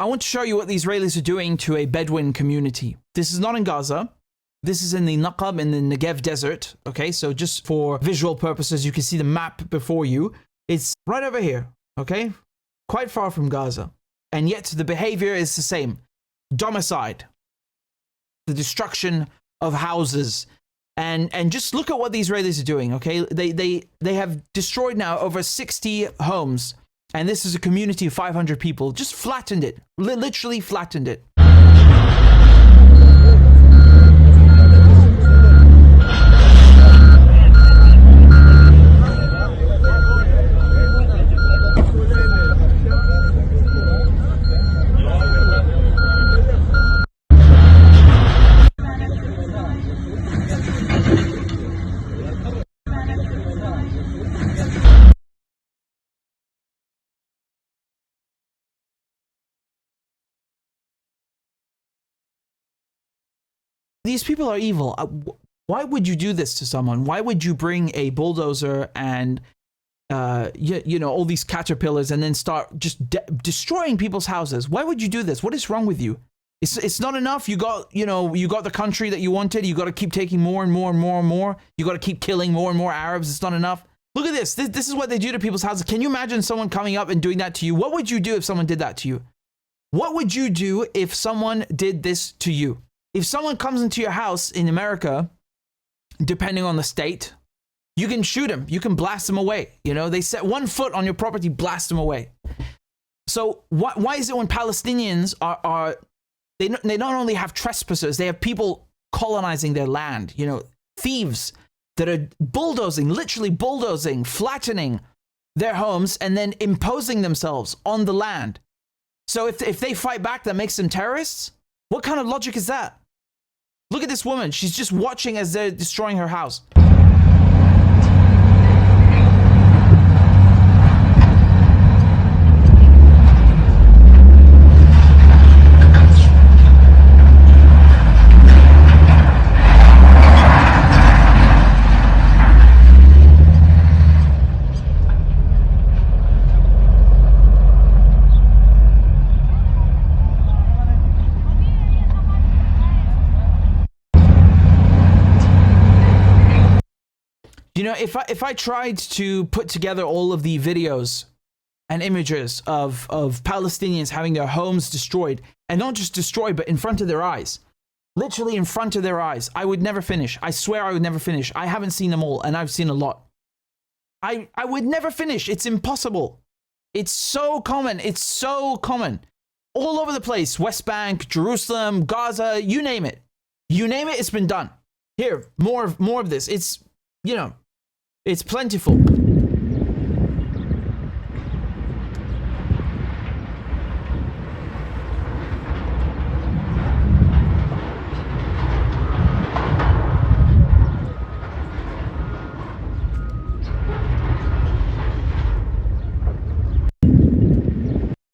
I want to show you what the Israelis are doing to a Bedouin community. This is not in Gaza. This is in the Naqab in the Negev desert. Okay, so just for visual purposes, you can see the map before you. It's right over here, okay? Quite far from Gaza. And yet the behavior is the same. Domicide. The destruction of houses. And just look at what the Israelis are doing, okay? They have destroyed now over 60 homes. And this is a community of 500 people. Just flattened it. Literally flattened it. These people are evil. Why would you do this to someone? Why would you bring a bulldozer and, you know, all these caterpillars and then start just destroying people's houses? Why would you do this? What is wrong with you? It's not enough. You got the country that you wanted. You got to keep taking more and more and more and more. You got to keep killing more and more Arabs. It's not enough. Look at this. This is what they do to people's houses. Can you imagine someone coming up and doing that to you? What would you do if someone did that to you? What would you do if someone did this to you? If someone comes into your house in America, depending on the state, you can shoot them. You can blast them away. You know, they set 1 foot on your property, blast them away. So why is it when Palestinians they not only have trespassers, they have people colonizing their land, you know, thieves that are bulldozing, literally bulldozing, flattening their homes and then imposing themselves on the land. So if they fight back, that makes them terrorists? What kind of logic is that? Look at this woman. She's just watching as they're destroying her house. You know, if I tried to put together all of the videos and images of Palestinians having their homes destroyed, and not just destroyed, but in front of their eyes, literally in front of their eyes, I would never finish. I swear I would never finish. I haven't seen them all, and I've seen a lot. I would never finish. It's impossible. It's so common. It's so common. All over the place. West Bank, Jerusalem, Gaza, you name it. You name it, it's been done. Here, more of this. It's, you know, it's plentiful.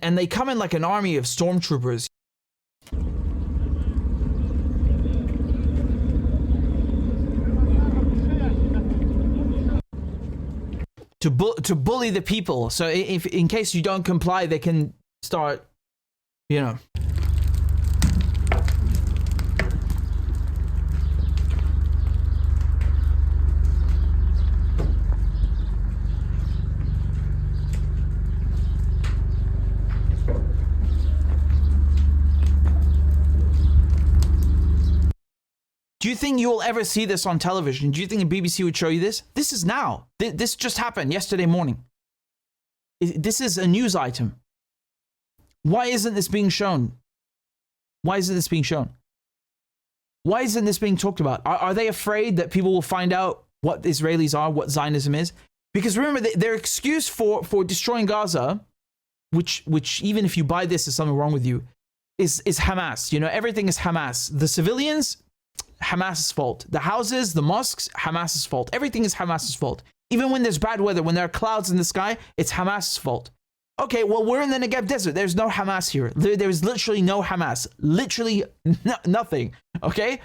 And they come in like an army of stormtroopers. To bully the people, so if in case you don't comply, they can start, you know. Do you think you will ever see this on television? Do you think the BBC would show you this? This is now. This just happened yesterday morning. This is a news item. Why isn't this being shown? Why isn't this being shown? Why isn't this being talked about? Are they afraid that people will find out what the Israelis are, what Zionism is? Because remember, their excuse for destroying Gaza, which even if you buy this, there's something wrong with you, is Hamas. You know, everything is Hamas. The civilians, Hamas's fault. The houses, the mosques, Hamas's fault. Everything is Hamas's fault. Even when there's bad weather, when there are clouds in the sky, it's Hamas's fault. Okay, well, we're in the Negev desert. There's no Hamas here. There's literally no Hamas. Literally nothing. Okay?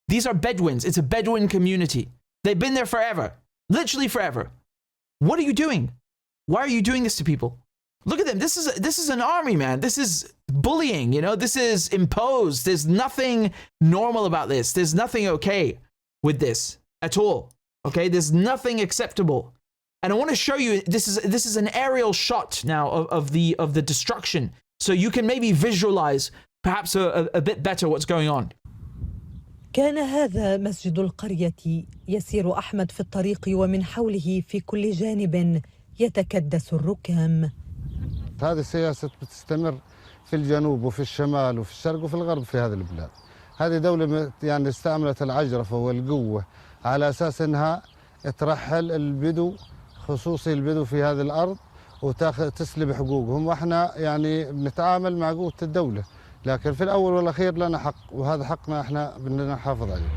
These are Bedouins. It's a Bedouin community. They've been there forever. Literally forever. What are you doing? Why are you doing this to people? Look at them. This is an army, man. This is bullying, you know, this is imposed. There's nothing normal about this. There's nothing okay with this at all. Okay, there's nothing acceptable. And I want to show you, this is an aerial shot now of the destruction. So you can maybe visualize perhaps a bit better what's going on. كان هذا مسجد القرية. يسير أحمد في الطريق ومن حوله في كل جانب يتكدس الركام. هذه السياسة بتستمر في الجنوب وفي الشمال وفي الشرق وفي الغرب في هذه البلاد. هذه دولة يعني استعملت العجرفة والقوة على أساس أنها ترحل البدو، خصوصي البدو في هذه الأرض، وتسلب حقوقهم. وإحنا يعني بنتعامل مع قوة الدولة، لكن في الأول والأخير لنا حق، وهذا حقنا إحنا بدنا نحافظ عليه.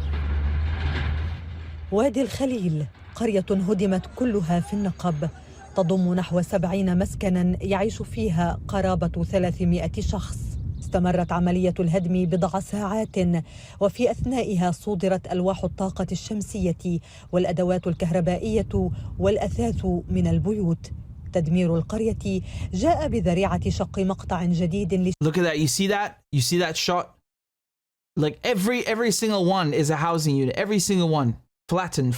وادي الخليل قرية هدمت كلها في النقب، تضم نحو 70 مسكنا يعيش فيها قرابة 300 شخص. استمرت عملية الهدم بضع ساعات، وفي أثنائها صودرت ألواح الطاقة الشمسية والأدوات الكهربائية والأثاث من البيوت. تدمير القرية جاء بذريعة شق مقطع جديد. Look at that. You see that shot? Like every single one is a housing unit. Every single one. Flattened.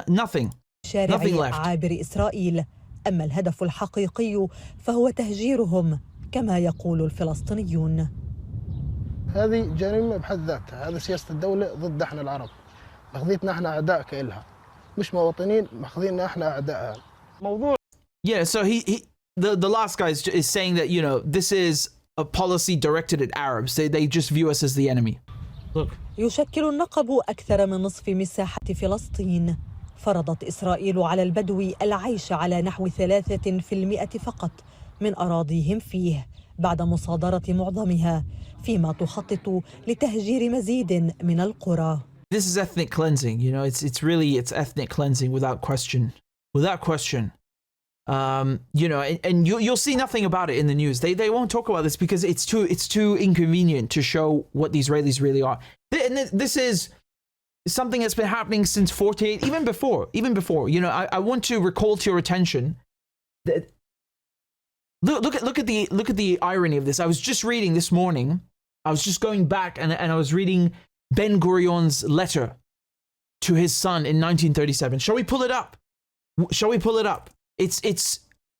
Nothing. شارع عابر إسرائيل. أما الهدف الحقيقي فهو تهجيرهم كما يقول الفلسطينيون. هذه جريمة بحد ذاتها. هذا سياسة الدولة ضد احنا العرب. ماخذيتنا احنا أعداء كإلها. مش مواطنين، ماخذيننا احنا أعدائها. موضوع. Yeah, so the last guy is saying that, you know, this is a policy directed at Arabs. They just view us as the enemy. Look. يشكل النقب أكثر من نصف مساحة فلسطين. فرضت إسرائيل على البدو العيش على نحو 3% فقط من أراضيهم فيه بعد مصادرة معظمها، فيما تخطط لتهجير مزيد من القرى. This is ethnic cleansing, you know, it's ethnic cleansing without question. You know, and you'll see nothing about it in the news. They won't talk about this because it's too inconvenient to show what the Israelis really are. And this is something that's been happening since 48, even before. You know, I want to recall to your attention that look at the irony of this. I was just reading this morning. I was just going back and I was reading Ben Gurion's letter to his son in 1937. Shall we pull it up? It's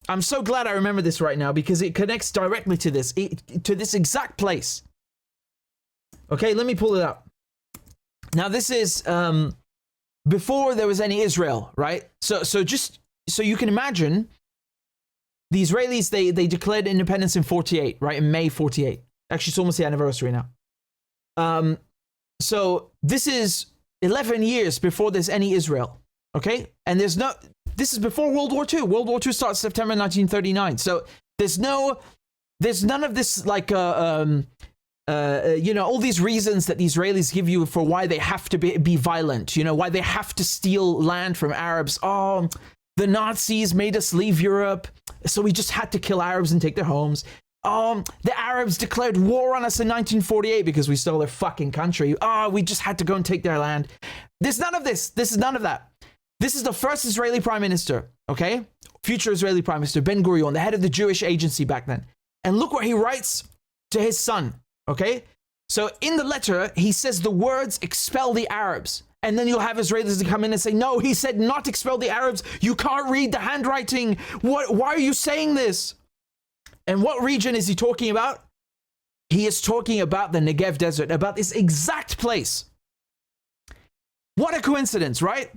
I'm so glad I remember this right now because it connects directly to this exact place. Okay, let me pull it up. Now this is before there was any Israel, right? So just so you can imagine, the Israelis they declared independence in 48, right? In May 48. Actually, it's almost the anniversary now. So this is 11 years before there's any Israel. Okay, and this is before World War II. World War II starts September 1939. So there's none of this like you know, all these reasons that the Israelis give you for why they have to be violent. You know, why they have to steal land from Arabs. Oh, the Nazis made us leave Europe, so we just had to kill Arabs and take their homes. The Arabs declared war on us in 1948 because we stole their fucking country. We just had to go and take their land. There's none of this. This is none of that. This is the first Israeli prime minister, okay? Future Israeli prime minister, Ben Gurion, the head of the Jewish agency back then. And look what he writes to his son, okay? So in the letter, he says the words, expel the Arabs. And then you'll have Israelis to come in and say, no, he said not expel the Arabs. You can't read the handwriting. Why are you saying this? And what region is he talking about? He is talking about the Negev desert, about this exact place. What a coincidence, right?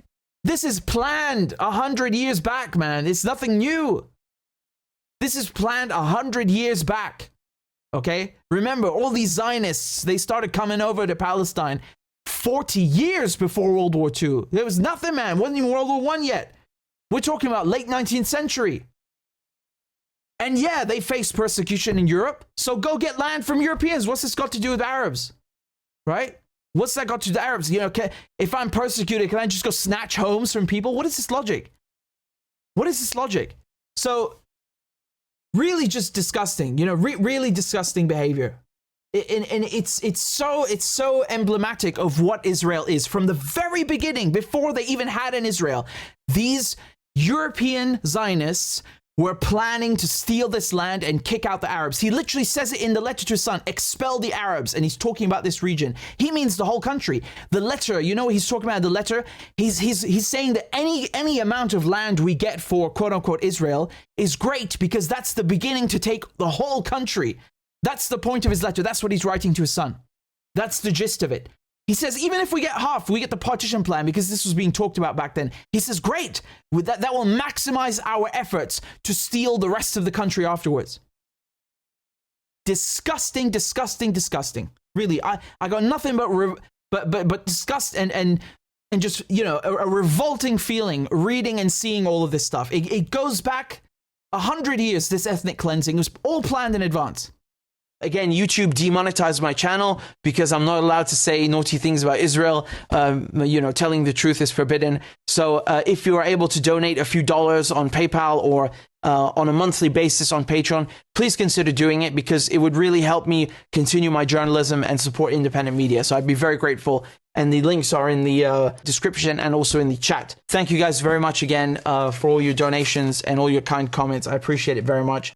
This is planned 100 years back, man. It's nothing new. This is planned 100 years back. Okay? Remember, all these Zionists, they started coming over to Palestine 40 years before World War II. There was nothing, man. Wasn't even World War I yet. We're talking about late 19th century. And yeah, they faced persecution in Europe. So go get land from Europeans. What's this got to do with Arabs? Right? What's that got to do with Arabs? You know, if I'm persecuted, can I just go snatch homes from people? What is this logic? So really just disgusting, you know, really disgusting behavior. And it's so emblematic of what Israel is from the very beginning, before they even had an Israel. These European Zionists We're planning to steal this land and kick out the Arabs. He literally says it in the letter to his son, expel the Arabs. And he's talking about this region. He means the whole country. The letter, you know what he's talking about in the letter? He's saying that any amount of land we get for quote unquote Israel is great because that's the beginning to take the whole country. That's the point of his letter. That's what he's writing to his son. That's the gist of it. He says, even if we get half, we get the partition plan because this was being talked about back then. He says, great, with that will maximize our efforts to steal the rest of the country afterwards. Disgusting, disgusting, disgusting. Really, I got nothing but disgust and just, you know, a revolting feeling reading and seeing all of this stuff. It goes back 100 years, this ethnic cleansing. It was all planned in advance. Again, YouTube demonetized my channel because I'm not allowed to say naughty things about Israel. You know, telling the truth is forbidden. So if you are able to donate a few dollars on PayPal or on a monthly basis on Patreon, please consider doing it because it would really help me continue my journalism and support independent media. So I'd be very grateful. And the links are in the description and also in the chat. Thank you guys very much again for all your donations and all your kind comments. I appreciate it very much.